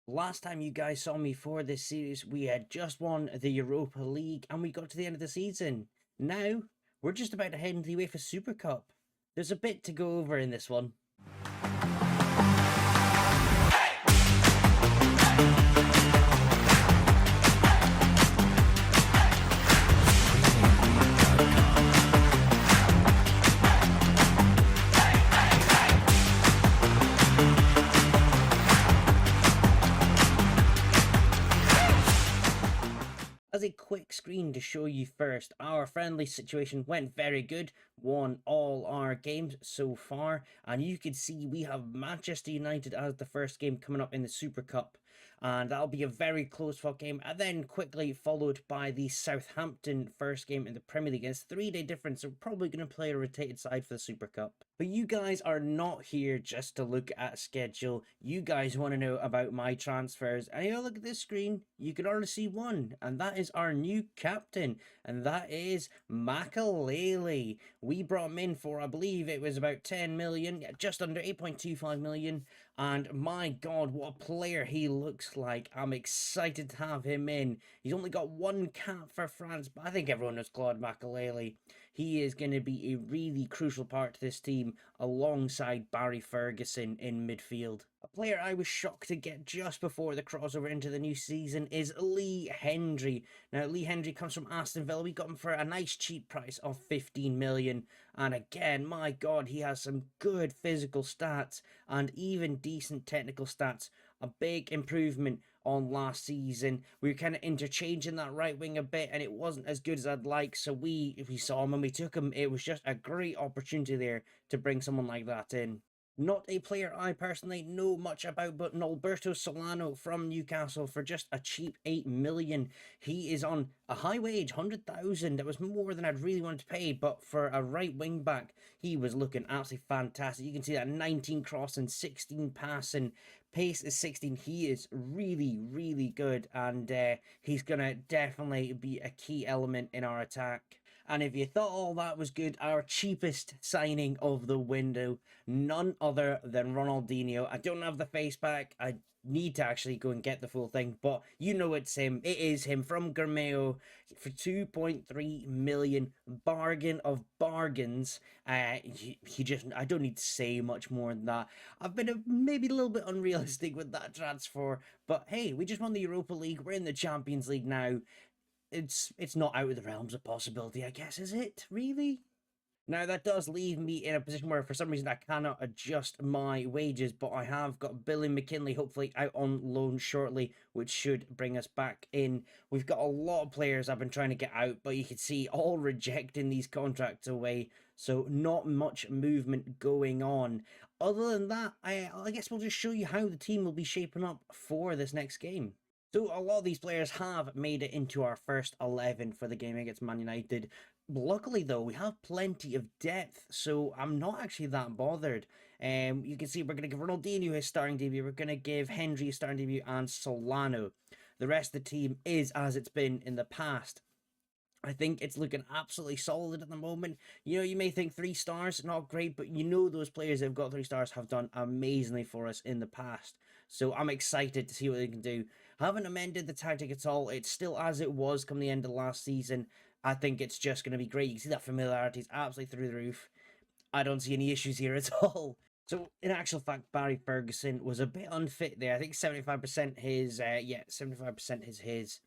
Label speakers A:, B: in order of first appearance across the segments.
A: Last time you guys saw me for this series, we had just won the Europa League and we got to the end of the season. Now, we're just about to head into the UEFA Super Cup. There's a bit to go over in this one. As a quick screen to show you first, our friendly situation went very good, won all our games so far, and you can see we have Manchester United as the first game coming up in the Super Cup, and that'll be a very close fought game, and then quickly followed by the Southampton first game in the Premier League. It's a 3-day difference, so we're probably going to play a rotated side for the Super Cup. But you guys are not here just to look at schedule. You guys want to know about my transfers. And you look at this screen, you can already see one, and that is our new captain, and that is Makalele. We brought him in for, I believe it was about 10 million, just under 8.25 million. And my God, what a player he looks like. I'm excited to have him in. He's only got one cap for France, but I think everyone knows Claude Makalele. He is going to be a really crucial part to this team alongside Barry Ferguson in midfield. A player I was shocked to get just before the crossover into the new season is Lee Hendry. Now, Lee Hendry comes from Aston Villa. We got him for a nice cheap price of 15 million. And again, my God, he has some good physical stats and even decent technical stats. A big improvement on last season. We were kind of interchanging that right wing a bit, and it wasn't as good as I'd like. So if we saw him and we took him, it was just a great opportunity there to bring someone like that in. Not a player I personally know much about, but Alberto Solano from Newcastle for just a cheap 8 million. He is on a high wage, 100,000. That was more than I'd really wanted to pay, but for a right wing back, he was looking absolutely fantastic. You can see that 19 crossing, 16 passing, pace is 16. He is really, really good, and he's going to definitely be a key element in our attack. And if you thought all that was good, our cheapest signing of the window, none other than Ronaldinho. I don't have the face back. I need to actually go and get the full thing, but you know it's him. It is him from Gremio for 2.3 million. Bargain of bargains. He just, I don't need to say much more than that. I've been maybe a little bit unrealistic with that transfer, but hey, we just won the Europa League. We're in the Champions League now. It's not out of the realms of possibility, I guess, is it? Really? Now, that does leave me in a position where, for some reason, I cannot adjust my wages, but I have got Billy McKinley hopefully out on loan shortly, which should bring us back in. We've got a lot of players I've been trying to get out, but you can see all rejecting these contracts away, so not much movement going on. Other than that, I guess we'll just show you how the team will be shaping up for this next game. So a lot of these players have made it into our first 11 for the game against Man United. Luckily, though, we have plenty of depth, so I'm not actually that bothered. You can see we're going to give Ronaldinho his starting debut, we're going to give Hendry his starting debut, and Solano. The rest of the team is as it's been in the past. I think it's looking absolutely solid at the moment. You know, you may think 3 stars, not great, but you know those players that have got 3 stars have done amazingly for us in the past. So I'm excited to see what they can do. Haven't amended the tactic at all. It's still as it was come the end of last season. I think it's just going to be great. You can see that familiarity is absolutely through the roof. I don't see any issues here at all. So, in actual fact, Barry Ferguson was a bit unfit there. I think 75% his, 75% is his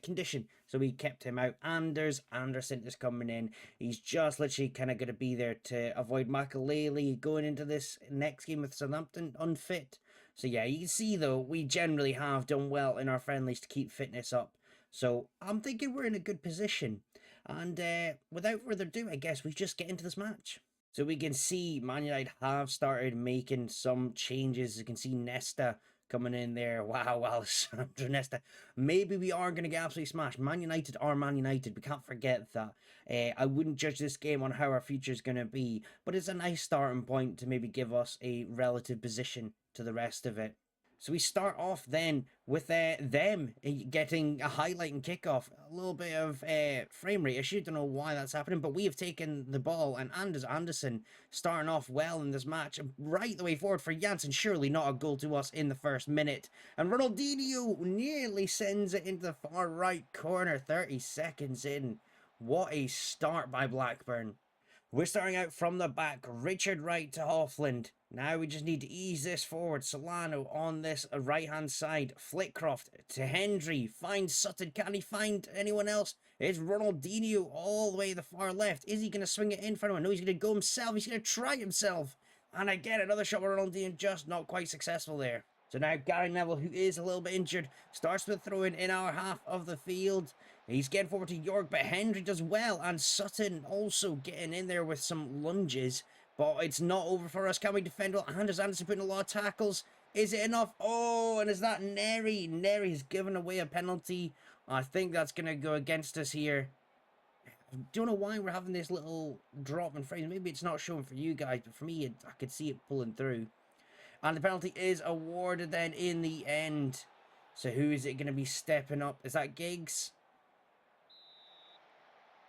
A: condition. So we kept him out. Anders Anderson is coming in. He's just literally kind of going to be there to avoid Makalele going into this next game with Southampton unfit. So yeah, you can see though, we generally have done well in our friendlies to keep fitness up. So I'm thinking we're in a good position. And without further ado, I guess we just get into this match. So we can see Man United have started making some changes. You can see Nesta coming in there. Wow, Alessandro Nesta. Maybe we are going to get absolutely smashed. Man United are Man United. We can't forget that. I wouldn't judge this game on how our future is going to be, but it's a nice starting point to maybe give us a relative position to the rest of it. So we start off then with them getting a highlight and kickoff. A little bit of frame rate issue. Don't know why that's happening, but we have taken the ball, and Anders Andersen starting off well in this match. Right the way forward for Janssen. Surely not a goal to us in the first minute. And Ronaldinho nearly sends it into the far right corner 30 seconds in. What a start by Blackburn. We're starting out from the back. Richard Wright to Hoffland. Now we just need to ease this forward. Solano on this right-hand side. Flitcroft to Hendry. Finds Sutton. Can he find anyone else? It's Ronaldinho all the way to the far left. Is he going to swing it in for him? No, he's going to go himself. He's going to try himself. And again, another shot with Ronaldinho, just not quite successful there. So now Gary Neville, who is a little bit injured, starts with throwing in our half of the field. He's getting forward to York, but Hendry does well. And Sutton also getting in there with some lunges. But it's not over for us. Can we defend well? Anders Andersen putting a lot of tackles. Is it enough? Oh, and is that Neri? Neri's given away a penalty. I think that's going to go against us here. I don't know why we're having this little drop in frames. Maybe it's not showing for you guys, but for me, I could see it pulling through. And the penalty is awarded then in the end. So who is it going to be stepping up? Is that Giggs?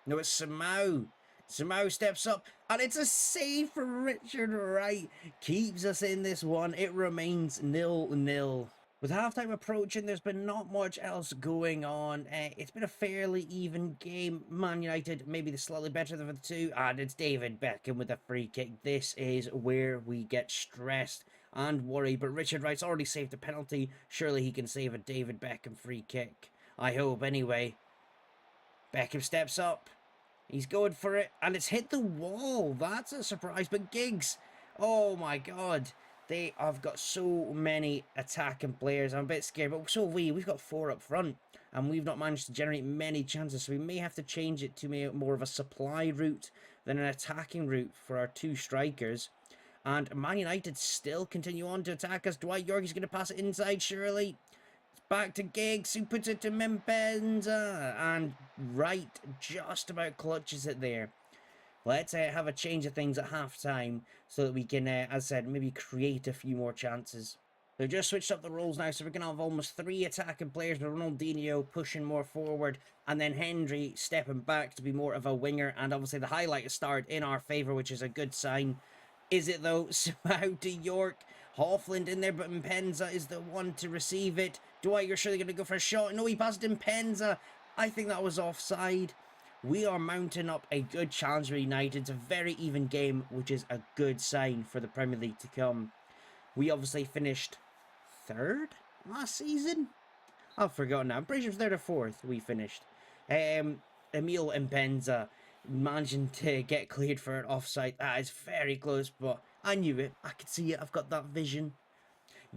A: No, it's Samau. Samau steps up, and it's a save from Richard Wright. Keeps us in this one. It remains 0-0. With halftime approaching, there's been not much else going on. It's been a fairly even game. Man United maybe the slightly better of the two. And it's David Beckham with a free kick. This is where we get stressed and worried. But Richard Wright's already saved a penalty. Surely he can save a David Beckham free kick. I hope anyway. Beckham steps up. He's going for it, and it's hit the wall. That's a surprise. But Giggs, oh my God. They have got so many attacking players. I'm a bit scared, but so have we. We've got 4 up front, and we've not managed to generate many chances. So we may have to change it to more of a supply route than an attacking route for our 2 strikers. And Man United still continue on to attack us. Dwight York is going to pass it inside, surely. Back to Giggs, who puts it to Mempenza, and Wright just about clutches it there. Let's have a change of things at half-time so that we can, as I said, maybe create a few more chances. They've just switched up the roles now, so we're going to have almost 3 attacking players, with Ronaldinho pushing more forward, and then Hendry stepping back to be more of a winger, and obviously the highlight has started in our favour, which is a good sign. Is it though? Somehow to York. Hoffland in there, but Mpenza is the one to receive it. Dwight, you're surely going to go for a shot. No, he passed Mpenza. I think that was offside. We are mounting up a good challenge for United. It's a very even game, which is a good sign for the Premier League to come. We obviously finished 3rd last season. I've forgotten now. I'm pretty sure 3rd or 4th we finished. Emil Mpenza managing to get cleared for an offside. That is very close, but I knew it. I could see it. I've got that vision.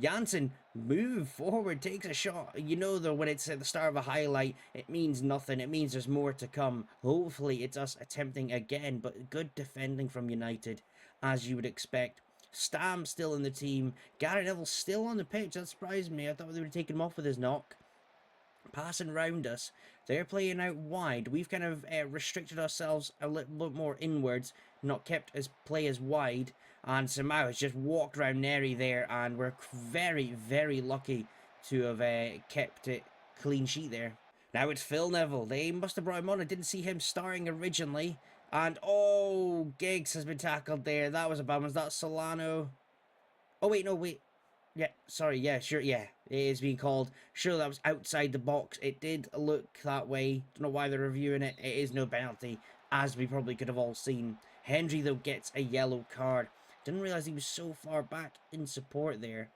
A: Janssen move forward, takes a shot. You know though, when it's at the start of a highlight, it means nothing. It means there's more to come. Hopefully it's us attempting again, but good defending from United, as you would expect. Stam still in the team. Gary Neville still on the pitch. That surprised me. I thought they would have taken him off with his knock. Passing around us. They're playing out wide. We've kind of restricted ourselves a little bit more inwards, not kept play as wide. And Samau has just walked around Neri there, and we're very, very lucky to have kept it clean sheet there. Now it's Phil Neville. They must have brought him on. I didn't see him starting originally. And, oh, Giggs has been tackled there. That was a bad one. Was that Solano? Oh, wait, no, wait. Yeah, sorry, yeah, sure, yeah. It is being called. Sure, that was outside the box. It did look that way. Don't know why they're reviewing it. It is no penalty, as we probably could have all seen. Hendry, though, gets a yellow card. Didn't realise he was so far back in support there.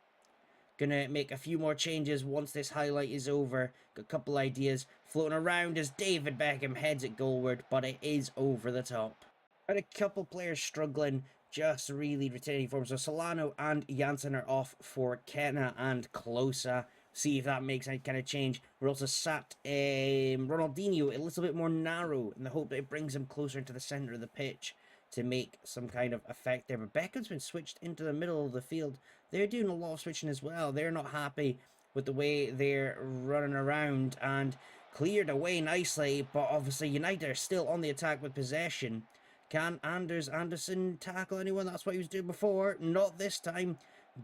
A: Gonna make a few more changes once this highlight is over. Got a couple ideas floating around as David Beckham heads it goalward, but it is over the top. Got a couple players struggling, just really retaining form. So Solano and Janssen are off for Kenna and Closa. See if that makes any kind of change. We're also sat Ronaldinho a little bit more narrow in the hope that it brings him closer into the centre of the pitch to make some kind of effect there. But Beckham's been switched into the middle of the field. They're doing a lot of switching as well. They're not happy with the way they're running around, and cleared away nicely. But obviously United are still on the attack with possession. Can Anders Andersen tackle anyone? That's what he was doing before. Not this time.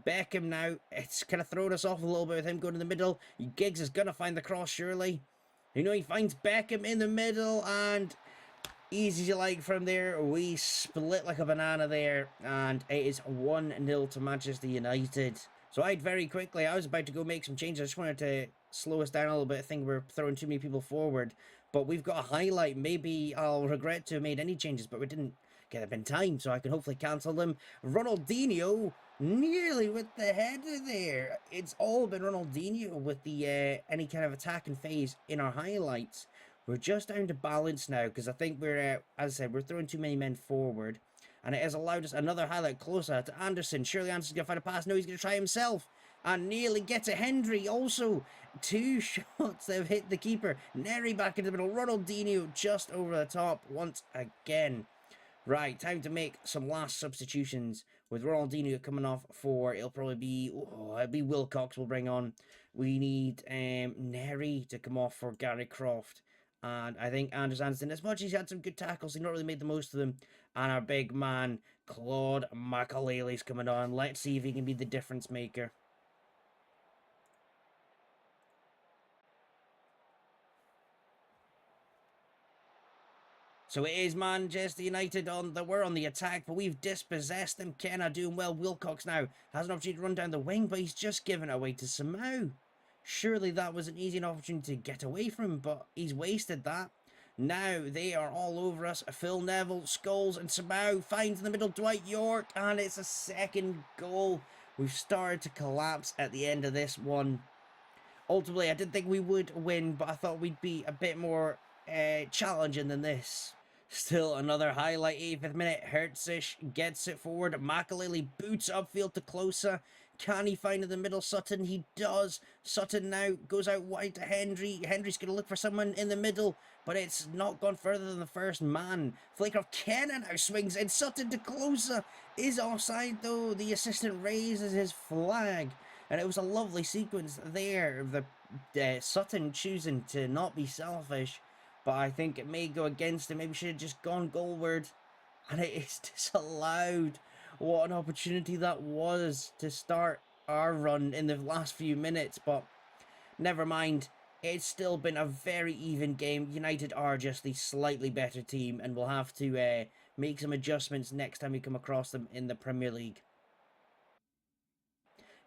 A: Beckham now. It's kind of thrown us off a little bit with him going in the middle. Giggs is going to find the cross, surely. You know, he finds Beckham in the middle, and easy as you like from there. We split like a banana there, and it is 1-0 to Manchester United. So very quickly, I was about to go make some changes. I just wanted to slow us down a little bit. I think we're throwing too many people forward. But we've got a highlight. Maybe I'll regret to have made any changes, but we didn't get them in time, so I can hopefully cancel them. Ronaldinho nearly with the header there. It's all been Ronaldinho with the any kind of attacking phase in our highlights. We're just down to balance now, because I think we're, as I said, we're throwing too many men forward. And it has allowed us another highlight closer to Anderson. Surely Anderson's going to find a pass. No, he's going to try himself. And nearly gets it. Hendry also. 2 shots that have hit the keeper. Neri back into the middle. Ronaldinho just over the top once again. Right, time to make some last substitutions. With Ronaldinho coming off for, it'll probably be, it'll be Wilcox we'll bring on. We need Neri to come off for Gary Croft. And I think Anders Anderson, as much as he's had some good tackles, he's not really made the most of them. And our big man, Claude Makalele's coming on. Let's see if he can be the difference maker. So it is Manchester United we're on the attack, but we've dispossessed them. Kenna doing well. Wilcox now has an opportunity to run down the wing, but he's just given it away to Samau. Surely that was an easy opportunity to get away from, but he's wasted that. Now they are all over us. Phil Neville, Scholes, and Samau finds in the middle Dwight York, and it's a second goal. We've started to collapse at the end of this one. Ultimately, I didn't think we would win, but I thought we'd be a bit more challenging than this. Still another highlight, 85th minute. Hertzish gets it forward. Makalele boots upfield to Closer. Can he find in the middle Sutton? He does. Sutton now goes out wide to Hendry. Hendry's going to look for someone in the middle, but it's not gone further than the first man. Flakecroft Kenna now swings in. Sutton to Closer. Is offside though. The assistant raises his flag. And it was a lovely sequence there. The Sutton choosing to not be selfish. But I think it may go against him. Maybe should have just gone goalward. And it is disallowed. What an opportunity that was to start our run in the last few minutes. But never mind. It's still been a very even game. United are just the slightly better team. And we'll have to make some adjustments next time we come across them in the Premier League.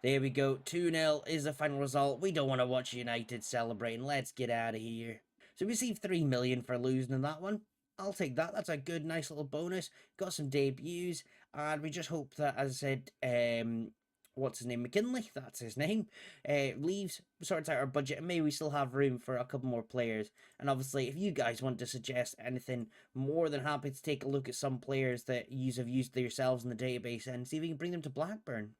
A: There we go. 2-0 is the final result. We don't want to watch United celebrating. Let's get out of here. So we received 3 million for losing in that one. I'll take that. That's a good, nice little bonus. Got some debuts. And we just hope that, as I said, what's his name? McKinley, that's his name. Leaves, sorts out our budget. And maybe we still have room for a couple more players. And obviously, if you guys want to suggest anything, more than happy to take a look at some players that you have used yourselves in the database and see if we can bring them to Blackburn.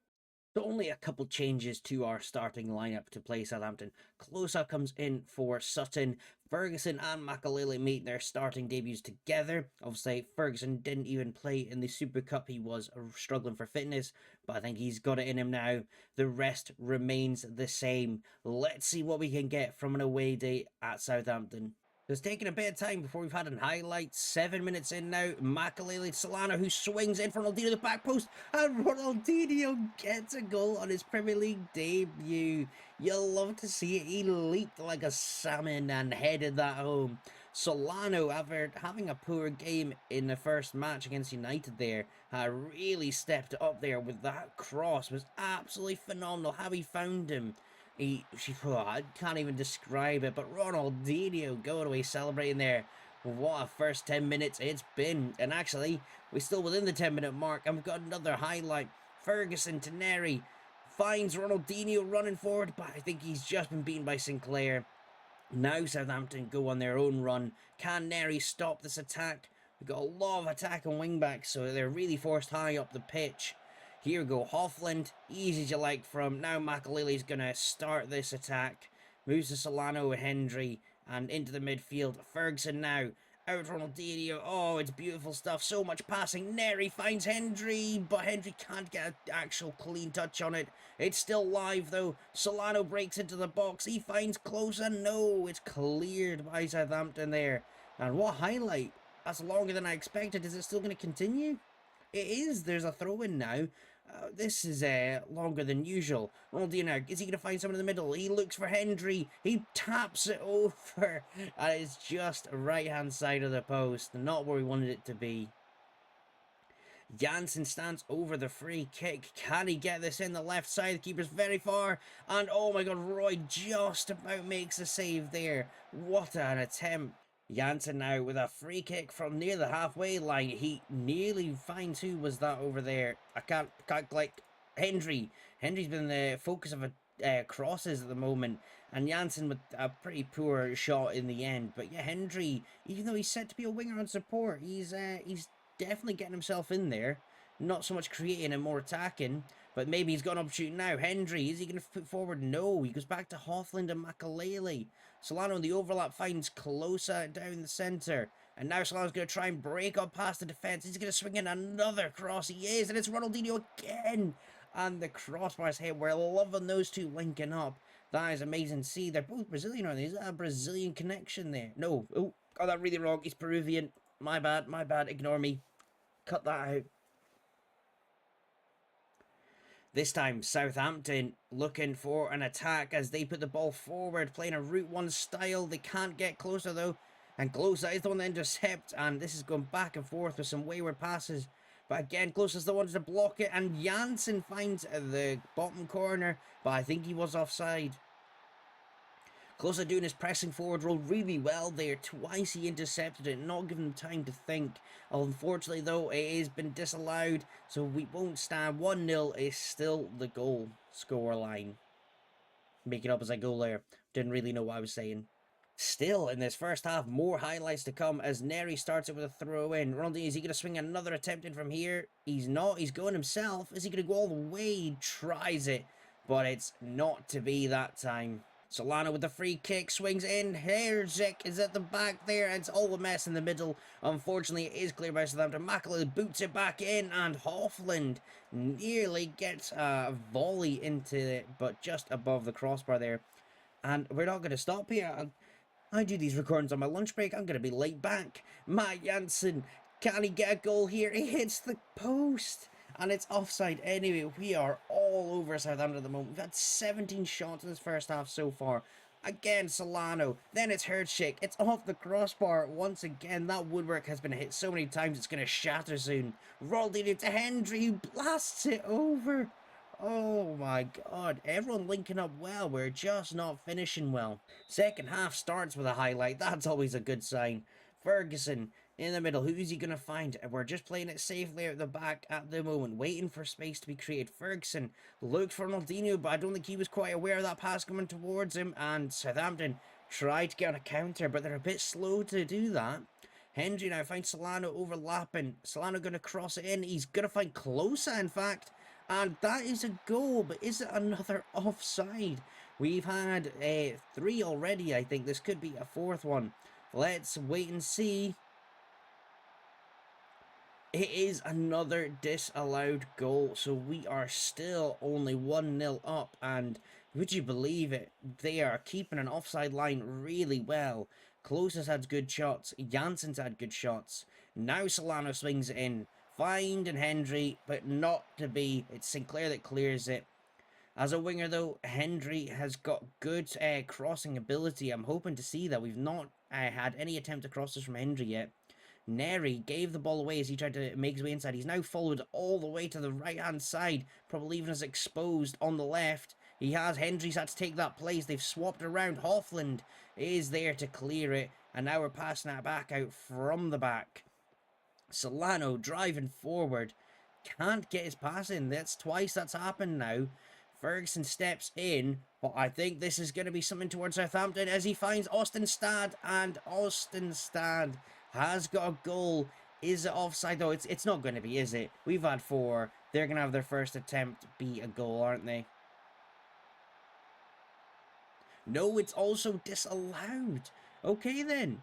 A: So only a couple changes to our starting lineup to play Southampton. Closer comes in for Sutton. Ferguson and Makalele make their starting debuts together. Obviously, Ferguson didn't even play in the Super Cup. He was struggling for fitness, but I think he's got it in him now. The rest remains the same. Let's see what we can get from an away day at Southampton. It's taken a bit of time before we've had an highlight. 7 minutes in now. Makalele Solana, who swings in for Ronaldinho, the back post. And Ronaldinho gets a goal on his Premier League debut. You'll love to see it. He leaped like a salmon and headed that home. Solano, after having a poor game in the first match against United there, really stepped up there with that cross. It was absolutely phenomenal how he found him. I can't even describe it, but Ronaldinho going away celebrating there. What a first 10 minutes it's been. And actually, we're still within the 10-minute mark, and we've got another highlight. Ferguson to Neri finds Ronaldinho running forward, but I think he's just been beaten by Sinclair. Now Southampton go on their own run. Can Neri stop this attack? We've got a lot of attack and wing-backs, so they're really forced high up the pitch. Here we go, Hoffland, easy as you like from. Now Makalele's going to start this attack. Moves to Solano and Hendry and into the midfield. Ferguson now, out Ronaldinho. Oh, it's beautiful stuff. So much passing. Neri finds Hendry, but Hendry can't get an actual clean touch on it. It's still live though. Solano breaks into the box. He finds Closer. No, it's cleared by Southampton there. And what highlight. That's longer than I expected. Is it still going to continue? It is. There's a throw-in now. This is longer than usual. Ronaldinho, is he going to find someone in the middle? He looks for Hendry. He taps it over. And it's just right-hand side of the post. Not where we wanted it to be. Janssen stands over the free kick. Can he get this in? The left side, the keeper's very far. And oh my god, Roy just about makes a save there. What an attempt. Janssen now with a free kick from near the halfway line. He nearly finds who was that over there. I can't like Hendry. Hendry's been the focus of crosses at the moment. And Janssen with a pretty poor shot in the end. But yeah, Hendry, even though he's set to be a winger on support, he's definitely getting himself in there. Not so much creating and more attacking. But maybe he's got an opportunity now. Hendry, is he going to put forward? No. He goes back to Hoffland and Makalele. Solano in the overlap finds Closa down the centre. And now Solano's going to try and break up past the defence. He's going to swing in another cross. He is. And it's Ronaldinho again. And the crossbar's hit. We're loving those two linking up. That is amazing. See, they're both Brazilian, aren't they? Is that a Brazilian connection there? No. Oh, got that really wrong. He's Peruvian. My bad. My bad. Ignore me. Cut that out. This time, Southampton looking for an attack as they put the ball forward, playing a Route 1 style. They can't get closer, though. And Closa is the one to intercept. And this is going back and forth with some wayward passes. But again, Closa's the one to block it. And Janssen finds the bottom corner. But I think he was offside. Closa doing his pressing forward role really well there. Twice he intercepted it, not giving him time to think. Unfortunately, though, it has been disallowed, so we won't stand. 1-0 is still the goal scoreline. Make it up as I go there. Didn't really know what I was saying. Still, in this first half, more highlights to come as Neri starts it with a throw-in. Ronaldinho, is he going to swing another attempt in from here? He's not. He's going himself. Is he going to go all the way? He tries it, but it's not to be that time. Solano with the free kick, swings in. Herzik is at the back there, and it's all a mess in the middle. Unfortunately, it is cleared by Southampton. Makalele boots it back in, and Hoffland nearly gets a volley into it, but just above the crossbar there. And we're not going to stop here. I do these recordings on my lunch break. I'm going to be late back. Matt Janssen, can he get a goal here? He hits the post. And it's offside anyway. We are all over Southampton at the moment. We've had 17 shots in this first half so far. Again, Solano. Then it's Herzik. It's off the crossbar. Once again, that woodwork has been hit so many times it's going to shatter soon. Ronaldinho to Hendry, who blasts it over. Oh my god. Everyone linking up well. We're just not finishing well. Second half starts with a highlight. That's always a good sign. Ferguson in the middle. Who's he going to find? We're just playing it safely at the back at the moment, waiting for space to be created. Ferguson looked for Ronaldinho, but I don't think he was quite aware of that pass coming towards him. And Southampton tried to get on a counter, but they're a bit slow to do that. Hendry now finds Solano overlapping. Solano going to cross it in. He's going to find Closa, in fact. And that is a goal, but is it another offside? We've had 3 already, I think. This could be a 4th one. Let's wait and see. It is another disallowed goal, so we are still only 1-0 up, and would you believe it, they are keeping an offside line really well. Closa's had good shots, Janssen's had good shots, now Solano swings it in, finding Hendry, but not to be. It's Sinclair that clears it. As a winger though, Hendry has got good crossing ability. I'm hoping to see that. We've not had any attempt to crosses from Hendry yet. Neri gave the ball away as he tried to make his way inside. He's now followed all the way to the right-hand side, probably leaving us exposed on the left. He has. Hendry's had to take that place. They've swapped around. Hoffland is there to clear it, and now we're passing it back out from the back. Solano driving forward. Can't get his pass in. That's twice that's happened now. Ferguson steps in, but I think this is going to be something towards Southampton as he finds Austin Stad, and Austin Stad has got a goal. Is it offside though? It's not going to be, is it? We've had 4. They're going to have their first attempt be a goal, aren't they? No, it's also disallowed. Okay then.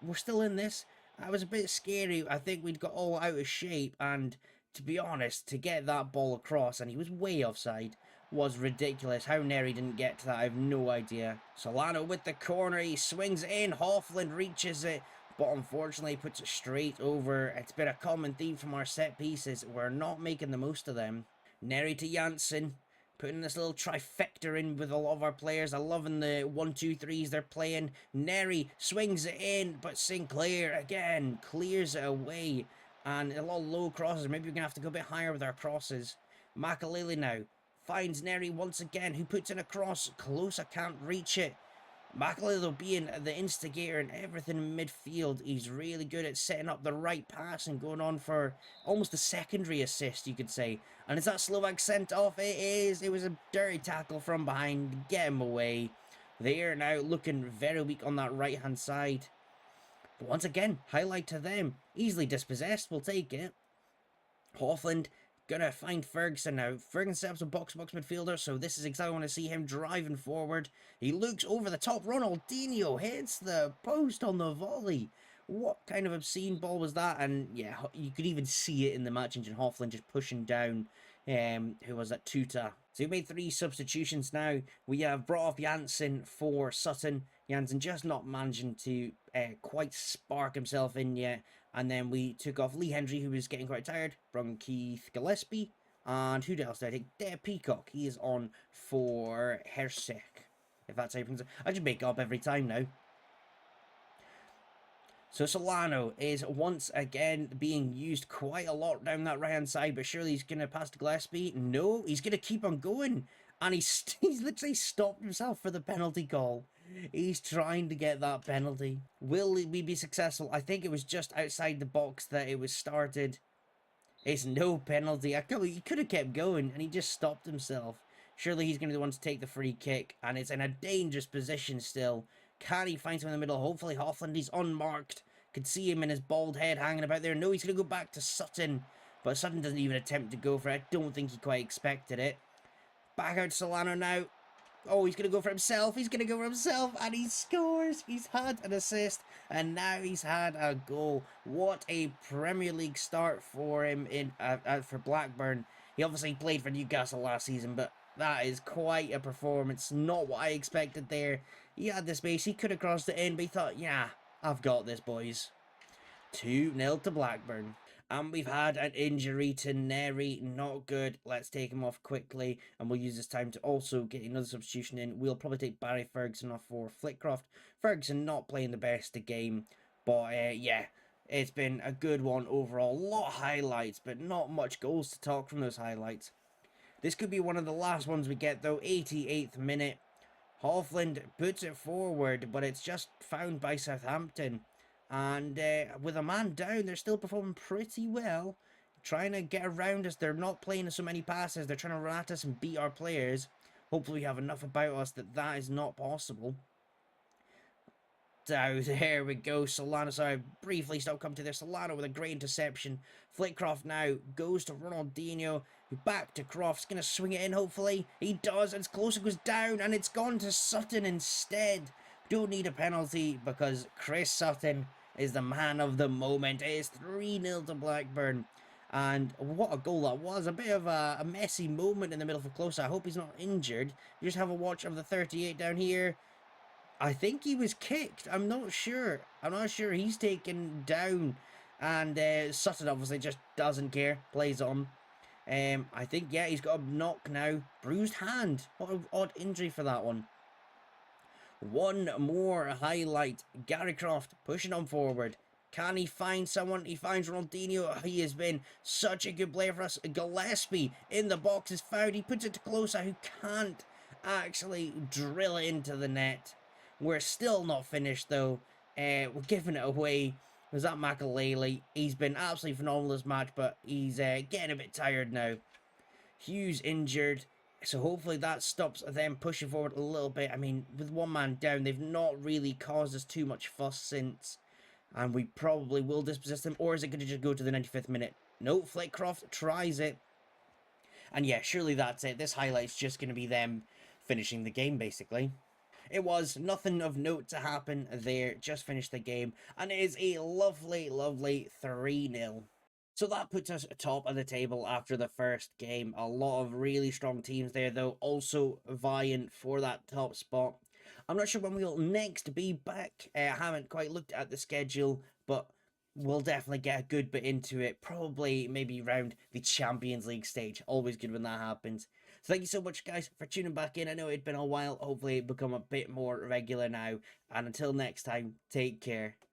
A: We're still in this. That was a bit scary. I think we'd got all out of shape, and to be honest, to get that ball across, and he was way offside, was ridiculous. How Neri didn't get to that, I have no idea. Solano with the corner, he swings in. Hoffland reaches it, but unfortunately puts it straight over. It's been a common theme from our set pieces. We're not making the most of them. Neri to Janssen. Putting this little trifecta in with a lot of our players. I'm loving the 1-2-3s they're playing. Neri swings it in, but Sinclair again clears it away. And a lot of low crosses. Maybe we're going to have to go a bit higher with our crosses. Makalele now finds Neri once again, who puts in a cross. Close, I can't reach it. Makalele being the instigator and everything in midfield. He's really good at setting up the right pass and going on for almost a secondary assist, you could say. And is that Slovak sent off? It is. It was a dirty tackle from behind. Get him away. They are now looking very weak on that right-hand side. But once again, highlight to them. Easily dispossessed. We'll take it. Hoffland gonna find Ferguson now. Ferguson sets up a box-to-box midfielder, so this is exactly when I see him driving forward. He looks over the top. Ronaldinho hits the post on the volley. What kind of obscene ball was that? And yeah, you could even see it in the match engine. Hoffland just pushing down, who was that, Tuta. So we made 3 substitutions now. We have brought off Janssen for Sutton. Janssen just not managing to quite spark himself in yet. And then we took off Lee Hendry, who was getting quite tired, from Keith Gillespie. And who else did I take? Dare Peacock. He is on for Hersek, if that's how you pronounce it. I just make it up every time now. So Solano is once again being used quite a lot down that right-hand side, but surely he's going to pass to Gillespie. No, he's going to keep on going. And he's literally stopped himself for the penalty call. He's trying to get that penalty. Will we be successful? I think it was just outside the box that it was started. It's no penalty. He could have kept going, and he just stopped himself. Surely he's going to be the one to take the free kick, and it's in a dangerous position still. Can he find someone in the middle? Hopefully Hoffland, he's unmarked. Could see him in his bald head hanging about there. No, he's going to go back to Sutton. But Sutton doesn't even attempt to go for it. I don't think he quite expected it. Back out Solano now. Oh, he's going to go for himself. He's going to go for himself. And he scores. He's had an assist. And now he's had a goal. What a Premier League start for him for Blackburn. He obviously played for Newcastle last season, but that is quite a performance. Not what I expected there. He had the space. He could have crossed it in, but he thought, yeah, I've got this, boys. 2-0 to Blackburn. And we've had an injury to Neri. Not good. Let's take him off quickly. And we'll use this time to also get another substitution in. We'll probably take Barry Ferguson off for Flitcroft. Ferguson not playing the best of game. But yeah, it's been a good one overall. A lot of highlights, but not much goals to talk from those highlights. This could be one of the last ones we get though. 88th minute. Hoffland puts it forward, but it's just found by Southampton. And with a man down, they're still performing pretty well. Trying to get around us. They're not playing so many passes. They're trying to run at us and beat our players. Hopefully we have enough about us that is not possible. So there we go. Solano, sorry, briefly stop coming to there. Solano with a great interception. Flitcroft now goes to Ronaldinho. Back to Croft's going to swing it in, hopefully. He does. It's close. It goes down, and it's gone to Sutton instead. Don't need a penalty because Chris Sutton is the man of the moment. It is 3-0 to Blackburn. And what a goal that was. A bit of a messy moment in the middle for Close. I hope he's not injured. Just have a watch of the 38 down here. I think he was kicked. I'm not sure. I'm not sure. He's taken down. And Sutton obviously just doesn't care. Plays on. I think, yeah, he's got a knock now. Bruised hand. What an odd injury for that one. One more highlight. Gary Croft pushing on forward. Can he find someone? He finds Ronaldinho. He has been such a good player for us. Gillespie in the box is found. He puts it to Closer, who can't actually drill it into the net. We're still not finished, though. We're giving it away. Was that Makalele? He's been absolutely phenomenal this match, but he's getting a bit tired now. Hughes injured. So hopefully that stops them pushing forward a little bit. I mean, with one man down, they've not really caused us too much fuss since. And we probably will dispossess them. Or is it going to just go to the 95th minute? No, Flitcroft tries it. And yeah, surely that's it. This highlight's just going to be them finishing the game, basically. It was nothing of note to happen there. Just finished the game. And it is a lovely, lovely 3-0. So that puts us atop of the table after the first game. A lot of really strong teams there, though, also vying for that top spot. I'm not sure when we'll next be back. I haven't quite looked at the schedule, but we'll definitely get a good bit into it, probably maybe around the Champions League stage. Always good when that happens. So thank you so much, guys, for tuning back in. I know it'd been a while. Hopefully, it become a bit more regular now. And until next time, take care.